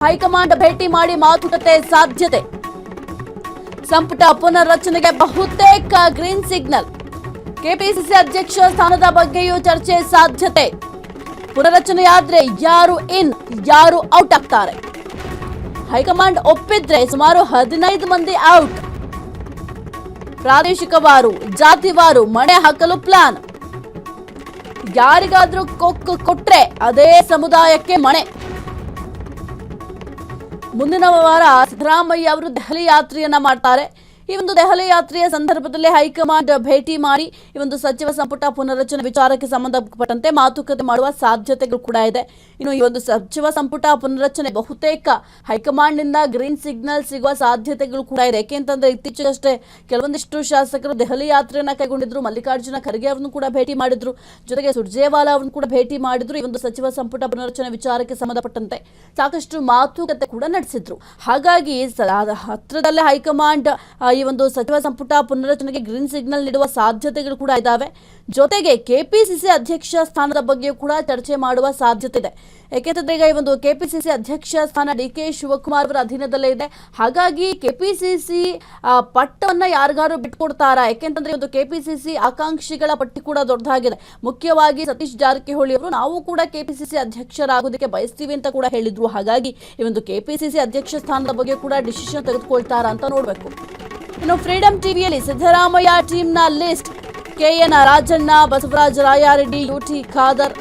High command ಭೇಟಿ ಮಾಡಿ ಮಾತುಕತೆ ಸಾಧ್ಯತೆ. ಸಂಪುಟ ಪುನರ್ರಚನೆಗೆ ಬಹುತೇಕ ಗ್ರೀನ್ ಸಿಗ್ನಲ್. ಕೆಪಿಸಿಸಿ ಅಧ್ಯಕ್ಷ ಸ್ಥಾನದ ಬಗ್ಗೆಯೂ ಚರ್ಚೆ ಸಾಧ್ಯತೆ. ಪುನರ್ರಚನೆಯಾದ್ರೆ ಯಾರು ಇನ್, ಯಾರು ಔಟ್ ಆಗ್ತಾರೆ? ಹೈಕಮಾಂಡ್ ಒಪ್ಪಿದ್ರೆ ಸುಮಾರು 15 ಮಂದಿ ಔಟ್. ಪ್ರಾದೇಶಿಕವಾರು, ಜಾತಿವಾರು ಮಣೆ ಹಾಕಲು ಪ್ಲಾನ್. ಯಾರಿಗಾದ್ರೂ ಕೊಕ್ಕು ಕೊಟ್ರೆ ಅದೇ ಸಮುದಾಯಕ್ಕೆ ಮಣೆ. ಮುಂದಿನ ವಾರ ಸಿದ್ದರಾಮಯ್ಯ ಅವರು ದೆಹಲಿ ಯಾತ್ರೆಯನ್ನ ಮಾಡ್ತಾರೆ. ಈ ಒಂದು ದೆಹಲಿ ಯಾತ್ರೆಯ ಸಂದರ್ಭದಲ್ಲಿ ಹೈಕಮಾಂಡ್ ಭೇಟಿ ಮಾಡಿ ಈ ಒಂದು ಸಚಿವ ಸಂಪುಟ ಪುನರ್ರಚನೆ ವಿಚಾರಕ್ಕೆ ಸಂಬಂಧಪಟ್ಟಂತೆ ಮಾತುಕತೆ ಮಾಡುವ ಸಾಧ್ಯತೆಗಳು ಕೂಡ ಇದೆ. ಇನ್ನು ಈ ಒಂದು ಸಚಿವ ಸಂಪುಟ ಪುನರ್ರಚನೆ ಬಹುತೇಕ ಹೈಕಮಾಂಡ್ ನಿಂದ ಗ್ರೀನ್ ಸಿಗ್ನಲ್ ಸಿಗುವ ಸಾಧ್ಯತೆಗಳು ಕೂಡ ಇದೆ. ಯಾಕೆಂತಂದ್ರೆ ಇತ್ತೀಚೆಗಷ್ಟೇ ಕೆಲವೊಂದಿಷ್ಟು ಶಾಸಕರು ದೆಹಲಿ ಯಾತ್ರೆಯನ್ನ ಕೈಗೊಂಡಿದ್ರು. ಮಲ್ಲಿಕಾರ್ಜುನ ಖರ್ಗೆ ಅವರನ್ನು ಕೂಡ ಭೇಟಿ ಮಾಡಿದ್ರು. ಜೊತೆಗೆ ಸುರ್ಜೇವಾಲಾ ಅವರನ್ನು ಕೂಡ ಭೇಟಿ ಮಾಡಿದ್ರು. ಈ ಒಂದು ಸಚಿವ ಸಂಪುಟ ಪುನರ್ರಚನೆ ವಿಚಾರಕ್ಕೆ ಸಂಬಂಧಪಟ್ಟಂತೆ ಸಾಕಷ್ಟು ಮಾತುಕತೆ ಕೂಡ ನಡೆಸಿದ್ರು. ಹಾಗಾಗಿ ಹತ್ರದಲ್ಲೇ ಹೈಕಮಾಂಡ್ ಈ ಒಂದು ಸಚಿವ ಸಂಪುಟ ಪುನರ್ರಚನೆಗೆ ಗ್ರೀನ್ ಸಿಗ್ನಲ್ ನೀಡುವ ಸಾಧ್ಯತೆಗಳು ಕೂಡ ಇದ್ದಾವೆ. ಜೊತೆಗೆ ಕೆಪಿಸಿಸಿ ಅಧ್ಯಕ್ಷ ಸ್ಥಾನದ ಬಗ್ಗೆ ಕೂಡ ಚರ್ಚೆ ಮಾಡುವ ಸಾಧ್ಯತೆ ಇದೆ. ಯಾಕೆಂತಂದ್ರೆ ಈಗ ಈ ಒಂದು ಕೆಪಿಸಿಸಿ ಅಧ್ಯಕ್ಷ ಸ್ಥಾನ ಡಿ.ಕೆ. ಶಿವಕುಮಾರ್ ಅವರ ಅಧೀನದಲ್ಲೇ ಇದೆ. ಹಾಗಾಗಿ ಕೆಪಿಸಿಸಿ ಪಟ್ಟವನ್ನ ಯಾರಿಗಾರು ಬಿಟ್ಕೊಡ್ತಾರಾ? ಯಾಕೆಂತಂದ್ರೆ ಒಂದು ಕೆಪಿಸಿಸಿ ಆಕಾಂಕ್ಷಿಗಳ ಪಟ್ಟಿ ಕೂಡ ದೊಡ್ಡದಾಗಿದೆ. ಮುಖ್ಯವಾಗಿ ಸತೀಶ್ ಜಾರಕಿಹೊಳಿ ಅವರು ನಾವು ಕೂಡ ಕೆಪಿಸಿಸಿ ಅಧ್ಯಕ್ಷರಾಗೋದಕ್ಕೆ ಬಯಸ್ತೀವಿ ಅಂತ ಕೂಡ ಹೇಳಿದ್ರು. ಹಾಗಾಗಿ ಈ ಒಂದು ಕೆಪಿಸಿಸಿ ಅಧ್ಯಕ್ಷ ಸ್ಥಾನದ ಬಗ್ಗೆ ಕೂಡ ಡಿಸಿಷನ್ ತೆಗೆದುಕೊಳ್ತಾರಾ ಅಂತ ನೋಡ್ಬೇಕು. ಇನ್ನು ಫ್ರೀಡಂ ಟಿವಿಯಲ್ಲಿ ಸಿದ್ದರಾಮಯ್ಯ ಟೀಮ್ನ list: KN Rajanna, Basavaraja Rayareddy, UT Khader,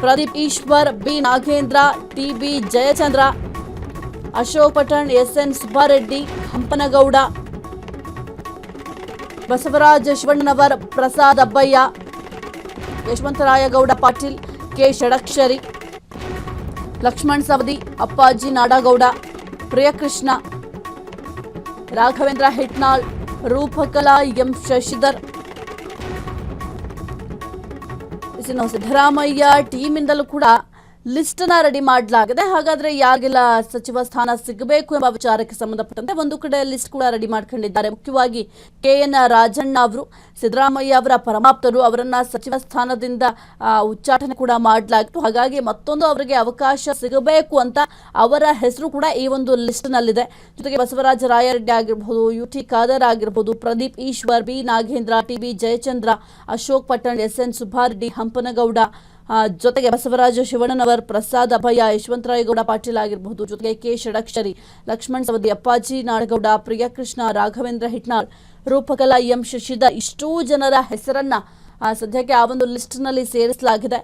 Pradeep Eshwar, B Nagendra, TB Jayachandra, Ashok Pathan, SN Subbareddy, Hampanagouda, Basavaraja Shivannanavar, Prasad Abbaiah, Yashavantarayagouda Patil, K Shadakshari, Laxman Savadi, Appaji Nadagouda, Priyakrishna, Raghavendra Hitnal, Roopakala, M Shashidhar. Siddaramaiah ಟೀಮಿಂದಲೂ ಕೂಡ ಲಿಸ್ಟ್ ಅನ್ನ ರೆಡಿ ಮಾಡಲಾಗಿದೆ. ಹಾಗಾದ್ರೆ ಯಾರಿಗೆಲ್ಲ ಸಚಿವ ಸ್ಥಾನ ಸಿಗಬೇಕು ಎಂಬ ವಿಚಾರಕ್ಕೆ ಸಂಬಂಧಪಟ್ಟಂತೆ ಒಂದು ಕಡೆ ಲಿಸ್ಟ್ ಕೂಡ ರೆಡಿ ಮಾಡ್ಕೊಂಡಿದ್ದಾರೆ. ಮುಖ್ಯವಾಗಿ ಕೆಎನ್ ರಾಜಣ್ಣ ಅವರು ಸಿದ್ದರಾಮಯ್ಯ ಅವರ ಪರಮಾಪ್ತರು, ಅವರನ್ನ ಸಚಿವ ಸ್ಥಾನದಿಂದ ಉಚ್ಚಾಟನೆ ಕೂಡ ಮಾಡಲಾಗಿತ್ತು. ಹಾಗಾಗಿ ಮತ್ತೊಂದು ಅವರಿಗೆ ಅವಕಾಶ ಸಿಗಬೇಕು ಅಂತ ಅವರ ಹೆಸರು ಕೂಡ ಈ ಒಂದು ಲಿಸ್ಟ್ ನಲ್ಲಿದೆ. ಜೊತೆಗೆ ಬಸವರಾಜ ರಾಯರೆಡ್ಡಿ ಆಗಿರಬಹುದು, ಯುಟಿ ಖಾದರ್ ಆಗಿರಬಹುದು, Pradeep Eshwar, B Nagendra, TB Jayachandra, Ashok Pathan, SN Subbareddy, Hampanagouda, ಜೊತೆಗೆ ಬಸವರಾಜ ಶಿವಣ್ಣನವರ್, ಪ್ರಸಾದ್ ಅಭಯ, ಯಶವಂತರಾಯಗೌಡ ಪಾಟೀಲ್ ಆಗಿರಬಹುದು, ಜೊತೆಗೆ ಕೆ ಷಡಕ್ಷರಿ, ಲಕ್ಷ್ಮಣ್ ಸವದಿ, ಅಪ್ಪಾಜಿ ನಾಡಗೌಡ, ಪ್ರಿಯಕೃಷ್ಣ, ರಾಘವೇಂದ್ರ ಹಿಟ್ನಾಳ್, ರೂಪಕಲಾ, ಎಂ ಶಶಿಧರ್, ಇಷ್ಟೂ ಜನರ ಹೆಸರನ್ನ ಸದ್ಯಕ್ಕೆ ಆ ಒಂದು ಲಿಸ್ಟ್ ನಲ್ಲಿ ಸೇರಿಸಲಾಗಿದೆ.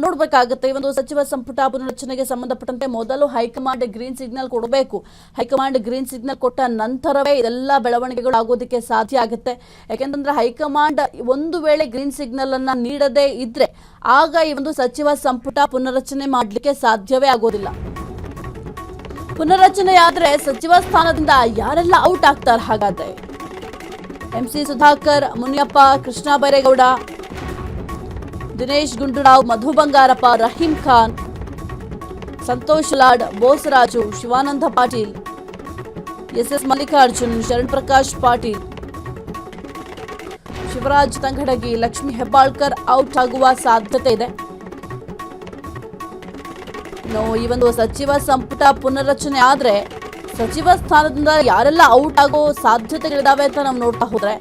ನೋಡ್ಬೇಕಾಗುತ್ತೆ. ಈ ಒಂದು ಸಚಿವ ಸಂಪುಟ ಪುನರ್ರಚನೆಗೆ ಸಂಬಂಧಪಟ್ಟಂತೆ ಮೊದಲು ಹೈಕಮಾಂಡ್ ಗ್ರೀನ್ ಸಿಗ್ನಲ್ ಕೊಡಬೇಕು. ಹೈಕಮಾಂಡ್ ಗ್ರೀನ್ ಸಿಗ್ನಲ್ ಕೊಟ್ಟ ನಂತರವೇ ಇದೆಲ್ಲ ಬೆಳವಣಿಗೆಗಳು ಆಗೋದಕ್ಕೆ ಸಾಧ್ಯ ಆಗುತ್ತೆ. ಯಾಕೆಂತಂದ್ರೆ ಹೈಕಮಾಂಡ್ ಒಂದು ವೇಳೆ ಗ್ರೀನ್ ಸಿಗ್ನಲ್ ಅನ್ನ ನೀಡದೇ ಇದ್ರೆ ಆಗ ಈ ಒಂದು ಸಚಿವ ಸಂಪುಟ ಪುನರ್ರಚನೆ ಮಾಡಲಿಕ್ಕೆ ಸಾಧ್ಯವೇ ಆಗೋದಿಲ್ಲ. ಪುನರ್ರಚನೆಯಾದ್ರೆ ಸಚಿವ ಸ್ಥಾನದಿಂದ ಯಾರೆಲ್ಲ ಔಟ್ ಆಗ್ತಾರೆ? ಹಾಗಾದ್ರೆ MC Sudhakar, Muniyappa, Krishna Byregowda, Dinesh Gundu Rao, Madhu Bangarappa, Rahim Khan, Santosh Lad, Bosaraju, Shivananda Patil, S S Mallikarjun, Sharan Prakash Patil, Shivraj Tangadagi, Lakshmi Hebbalkar out ಆಗುವ ಸಾಧ್ಯತೆ ಇದೆ. ಈ ಒಂದು ಸಚಿವ ಸಂಪುಟ ಪುನರ್ರಚನೆ ಆದ್ರೆ ಸಚಿವ ಸ್ಥಾನದಿಂದ ಯಾರೆಲ್ಲ ಔಟ್ ಆಗೋ ಸಾಧ್ಯತೆಗಳಿದಾವೆ ಅಂತ ನಾವು ನೋಡ್ತಾ ಹೋದ್ರೆ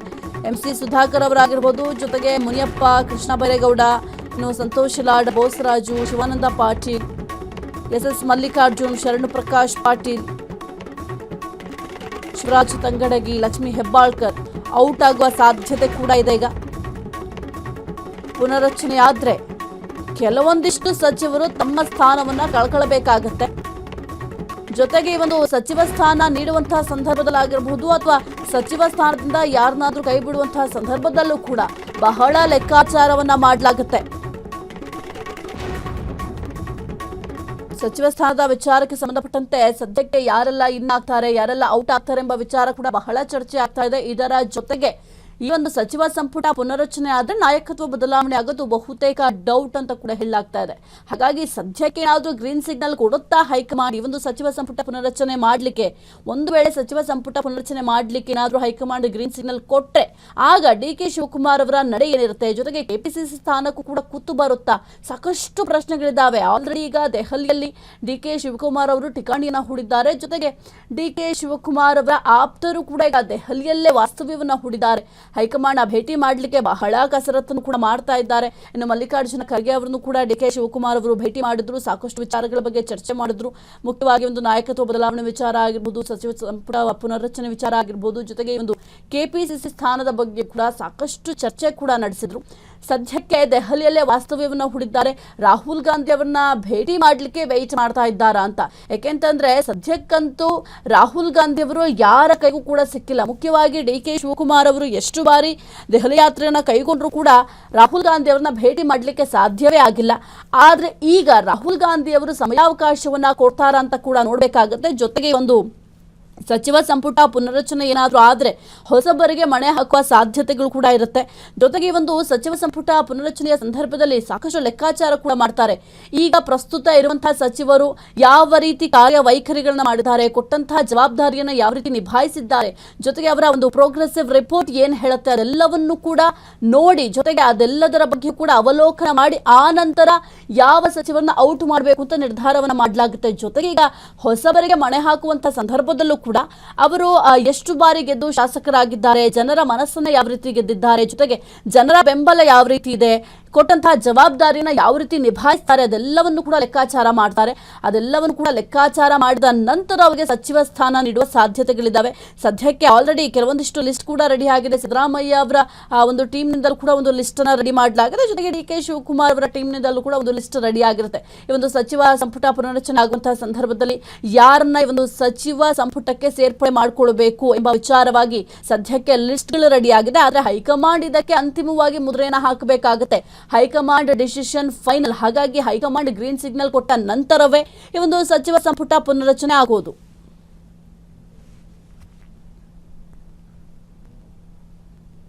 ಎಂಸಿ ಸುಧಾಕರ್ ಅವರಾಗಿರ್ಬೋದು, ಜೊತೆಗೆ ಮುನಿಯಪ್ಪ, ಕೃಷ್ಣ ಬೈರೇಗೌಡ, ಇನ್ನು ಸಂತೋಷ್ ಲಾಡ್, ಬೋಸರಾಜು, ಶಿವಾನಂದ ಪಾಟೀಲ್, ಎಸ್ಎಸ್ ಮಲ್ಲಿಕಾರ್ಜುನ್, ಶರಣ್ ಪ್ರಕಾಶ್ ಪಾಟೀಲ್, ಶಿವರಾಜ್ ತಂಗಡಗಿ, ಲಕ್ಷ್ಮೀ ಹೆಬ್ಬಾಳ್ಕರ್ ಔಟ್ ಆಗುವ ಸಾಧ್ಯತೆ ಕೂಡ ಇದೆ. ಈಗ ಪುನರ್ರಚನೆ ಆದ್ರೆ ಕೆಲವೊಂದಿಷ್ಟು ಸಚಿವರು ತಮ್ಮ ಸ್ಥಾನವನ್ನ ಕಳ್ಕೊಳ್ಬೇಕಾಗತ್ತೆ. ಜೊತೆಗೆ ಈ ಒಂದು ಸಚಿವ ಸ್ಥಾನ ನೀಡುವಂತಹ ಸಂದರ್ಭದಲ್ಲಾಗಿರಬಹುದು ಅಥವಾ ಸಚಿವ ಸ್ಥಾನದಿಂದ ಯಾರನ್ನಾದ್ರೂ ಕೈ ಬಿಡುವಂತಹ ಸಂದರ್ಭದಲ್ಲೂ ಕೂಡ ಬಹಳ ಲೆಕ್ಕಾಚಾರವನ್ನ ಮಾಡಲಾಗುತ್ತೆ. ಸಚಿವ ಸ್ಥಾನದ ವಿಚಾರಕ್ಕೆ ಸಂಬಂಧಪಟ್ಟಂತೆ ಸದ್ಯಕ್ಕೆ ಯಾರೆಲ್ಲ ಇನ್ ಆಗ್ತಾರೆ, ಯಾರೆಲ್ಲ ಔಟ್ ಆಗ್ತಾರೆ ಎಂಬ ವಿಚಾರ ಕೂಡ ಬಹಳ ಚರ್ಚೆ ಆಗ್ತಾ ಇದೆ. ಇದರ ಜೊತೆಗೆ ಈ ಒಂದು ಸಚಿವ ಸಂಪುಟ ಪುನರಚನೆ ಆದ್ರೆ ನಾಯಕತ್ವ ಬದಲಾವಣೆ ಆಗೋದು ಬಹುತೇಕ ಡೌಟ್ ಅಂತ ಕೂಡ ಹೇಳಲಾಗ್ತಾ ಇದೆ. ಹಾಗಾಗಿ ಸದ್ಯಕ್ಕೆ ಏನಾದ್ರೂ ಗ್ರೀನ್ ಸಿಗ್ನಲ್ ಕೊಡುತ್ತಾ ಹೈಕಮಾಂಡ್ ಈ ಒಂದು ಸಚಿವ ಸಂಪುಟ ಪುನರಚನೆ ಮಾಡ್ಲಿಕ್ಕೆ, ಒಂದು ವೇಳೆ ಸಚಿವ ಸಂಪುಟ ಪುನರಚನೆ ಮಾಡ್ಲಿಕ್ಕೆ ಏನಾದ್ರೂ ಹೈಕಮಾಂಡ್ ಗ್ರೀನ್ ಸಿಗ್ನಲ್ ಕೊಟ್ರೆ ಆಗ ಡಿ.ಕೆ. ಶಿವಕುಮಾರ್ ಅವರ ನಡೆ ಏನಿರುತ್ತೆ, ಜೊತೆಗೆ ಕೆಪಿಸಿಸಿ ಸ್ಥಾನಕ್ಕೂ ಕೂಡ ಕುತ್ತು ಬರುತ್ತಾ, ಸಾಕಷ್ಟು ಪ್ರಶ್ನೆಗಳಿದ್ದಾವೆ. ಆಲ್ರೆಡಿ ಈಗ ದೆಹಲಿಯಲ್ಲಿ ಡಿ.ಕೆ. ಶಿವಕುಮಾರ್ ಅವರು ಠಿಕಾಣಿಯನ್ನ ಹೂಡಿದ್ದಾರೆ. ಜೊತೆಗೆ ಡಿ.ಕೆ. ಶಿವಕುಮಾರ್ ಅವರ ಆಪ್ತರು ಕೂಡ ಈಗ ದೆಹಲಿಯಲ್ಲೇ ವಾಸ್ತವ್ಯವನ್ನ ಹೂಡಿದ್ದಾರೆ. ಹೈಕಮಾಂಡ್ ಭೇಟಿ ಮಾಡಲಿಕ್ಕೆ ಬಹಳ ಕಸರತ್ತನ್ನು ಕೂಡ ಮಾಡ್ತಾ ಇದ್ದಾರೆ. ಇನ್ನು ಮಲ್ಲಿಕಾರ್ಜುನ ಖರ್ಗೆ ಅವರನ್ನು ಕೂಡ ಡಿ.ಕೆ. ಶಿವಕುಮಾರ್ ಅವರು ಭೇಟಿ ಮಾಡಿದ್ರು, ಸಾಕಷ್ಟು ವಿಚಾರಗಳ ಬಗ್ಗೆ ಚರ್ಚೆ ಮಾಡಿದ್ರು. ಮುಖ್ಯವಾಗಿ ಒಂದು ನಾಯಕತ್ವ ಬದಲಾವಣೆ ವಿಚಾರ ಆಗಿರ್ಬೋದು, ಸಚಿವ ಸಂಪುಟ ಪುನರ್ರಚನೆ ವಿಚಾರ ಆಗಿರ್ಬೋದು, ಜೊತೆಗೆ ಒಂದು ಕೆಪಿಸಿಸಿ ಸ್ಥಾನದ ಬಗ್ಗೆ ಕೂಡ ಸಾಕಷ್ಟು ಚರ್ಚೆ ಕೂಡ ನಡೆಸಿದ್ರು. ಸದ್ಯಕ್ಕೆ ದೆಹಲಿಯಲ್ಲೇ ವಾಸ್ತವ್ಯವನ್ನು ಹೂಡಿದ್ದಾರೆ. ರಾಹುಲ್ ಗಾಂಧಿ ಅವರನ್ನ ಭೇಟಿ ಮಾಡಲಿಕ್ಕೆ ವೆಯ್ಟ್ ಮಾಡ್ತಾ ಇದ್ದಾರಾ ಅಂತ. ಯಾಕೆಂತಂದ್ರೆ ಸದ್ಯಕ್ಕಂತೂ ರಾಹುಲ್ ಗಾಂಧಿ ಅವರು ಯಾರ ಕೈಗೂ ಕೂಡ ಸಿಕ್ಕಿಲ್ಲ. ಮುಖ್ಯವಾಗಿ ಡಿ.ಕೆ. ಶಿವಕುಮಾರ್ ಅವರು ಎಷ್ಟು ಬಾರಿ ದೆಹಲಿ ಯಾತ್ರೆಯನ್ನ ಕೈಗೊಂಡ್ರು ಕೂಡ ರಾಹುಲ್ ಗಾಂಧಿ ಅವರನ್ನ ಭೇಟಿ ಮಾಡಲಿಕ್ಕೆ ಸಾಧ್ಯವೇ ಆಗಿಲ್ಲ. ಆದ್ರೆ ಈಗ ರಾಹುಲ್ ಗಾಂಧಿ ಅವರು ಸಮಯಾವಕಾಶವನ್ನ ಕೊಡ್ತಾರಾ ಅಂತ ಕೂಡ ನೋಡ್ಬೇಕಾಗತ್ತೆ. ಜೊತೆಗೆ ಒಂದು ಸಚಿವ ಸಂಪುಟ ಪುನರಚನೆ ಏನಾದರೂ ಆದರೆ ಹೊಸಬರಿಗೆ ಮಣೆ ಹಾಕುವ ಸಾಧ್ಯತೆಗಳು ಕೂಡ ಇರುತ್ತೆ. ಜೊತೆಗೆ ಒಂದು ಸಚಿವ ಸಂಪುಟ ಪುನರಚನೆಯ ಸಂದರ್ಭದಲ್ಲಿ ಸಾಕಷ್ಟು ಲೆಕ್ಕಾಚಾರ ಕೂಡ ಮಾಡ್ತಾರೆ. ಈಗ ಪ್ರಸ್ತುತ ಇರುವಂತಹ ಸಚಿವರು ಯಾವ ರೀತಿ ಕಾರ್ಯವೈಖರಿಗಳನ್ನ ಮಾಡಿದ್ದಾರೆ, ಕೊಟ್ಟಂತಹ ಜವಾಬ್ದಾರಿಯನ್ನು ಯಾವ ರೀತಿ ನಿಭಾಯಿಸಿದ್ದಾರೆ, ಜೊತೆಗೆ ಅವರ ಒಂದು ಪ್ರೋಗ್ರೆಸಿವ್ ರಿಪೋರ್ಟ್ ಏನು ಹೇಳುತ್ತೆ ಅದೆಲ್ಲವನ್ನು ಕೂಡ ನೋಡಿ, ಜೊತೆಗೆ ಅದೆಲ್ಲದರ ಬಗ್ಗೆ ಕೂಡ ಅವಲೋಕನ ಮಾಡಿ ಆ ನಂತರ ಯಾವ ಸಚಿವರನ್ನ ಔಟ್ ಮಾಡಬೇಕು ಅಂತ ನಿರ್ಧಾರವನ್ನು ಮಾಡಲಾಗುತ್ತೆ. ಜೊತೆಗೆ ಈಗ ಹೊಸಬರಿಗೆ ಮಣೆ ಹಾಕುವಂತಹ ಸಂದರ್ಭದಲ್ಲೂ ಕೂಡ ಅವರು ಎಷ್ಟು ಬಾರಿ ಗೆದ್ದು ಶಾಸಕರಾಗಿದ್ದಾರೆ, ಜನರ ಮನಸ್ಸನ್ನ ಯಾವ ರೀತಿ ಗೆದ್ದಿದ್ದಾರೆ, ಜೊತೆಗೆ ಜನರ ಬೆಂಬಲ ಯಾವ ರೀತಿ ಇದೆ, ಕೊಟ್ಟಂತಹ ಜವಾಬ್ದಾರಿನ ಯಾವ ರೀತಿ ನಿಭಾಯಿಸ್ತಾರೆ ಅದೆಲ್ಲವನ್ನು ಕೂಡ ಲೆಕ್ಕಾಚಾರ ಮಾಡ್ತಾರೆ. ಅದೆಲ್ಲವನ್ನು ಕೂಡ ಲೆಕ್ಕಾಚಾರ ಮಾಡಿದ ನಂತರ ಅವರಿಗೆ ಸಚಿವ ಸ್ಥಾನ ನೀಡುವ ಸಾಧ್ಯತೆಗಳಿದ್ದಾವೆ. ಸದ್ಯಕ್ಕೆ ಆಲ್ರೆಡಿ ಕೆಲವೊಂದಿಷ್ಟು ಲಿಸ್ಟ್ ಕೂಡ ರೆಡಿ ಆಗಿದೆ. ಸಿದ್ದರಾಮಯ್ಯ ಅವರ ಒಂದು ಟೀಮ್ನಿಂದಲೂ ಕೂಡ ಒಂದು ಲಿಸ್ಟ್ ಅನ್ನ ರೆಡಿ ಮಾಡಲಾಗಿದೆ. ಜೊತೆಗೆ ಡಿ.ಕೆ. ಶಿವಕುಮಾರ್ ಅವರ ಟೀಮ್ನಿಂದಲೂ ಕೂಡ ಒಂದು ಲಿಸ್ಟ್ ರೆಡಿ ಆಗಿರುತ್ತೆ. ಈ ಒಂದು ಸಚಿವ ಸಂಪುಟ ಪುನರಚನೆ ಆಗುವಂತಹ ಸಂದರ್ಭದಲ್ಲಿ ಯಾರನ್ನ ಈ ಒಂದು ಸಚಿವ ಸಂಪುಟಕ್ಕೆ ಸೇರ್ಪಡೆ ಮಾಡಿಕೊಳ್ಳಬೇಕು ಎಂಬ ವಿಚಾರವಾಗಿ ಸದ್ಯಕ್ಕೆ ಲಿಸ್ಟ್ಗಳು ರೆಡಿ ಆಗಿದೆ. ಆದ್ರೆ ಹೈಕಮಾಂಡ್ ಇದಕ್ಕೆ ಅಂತಿಮವಾಗಿ ಮುದ್ರೆಯನ್ನು ಹಾಕಬೇಕಾಗುತ್ತೆ. High command decision final. ಹಾಗಾಗಿ ಹೈಕಮಾಂಡ್ ಗ್ರೀನ್ ಸಿಗ್ನಲ್ ಕೊಟ್ಟ ನಂತರವೇ ಈ ಒಂದು ಸಚಿವ ಸಂಪುಟ ಪುನರಚನೆ ಆಗುವುದು.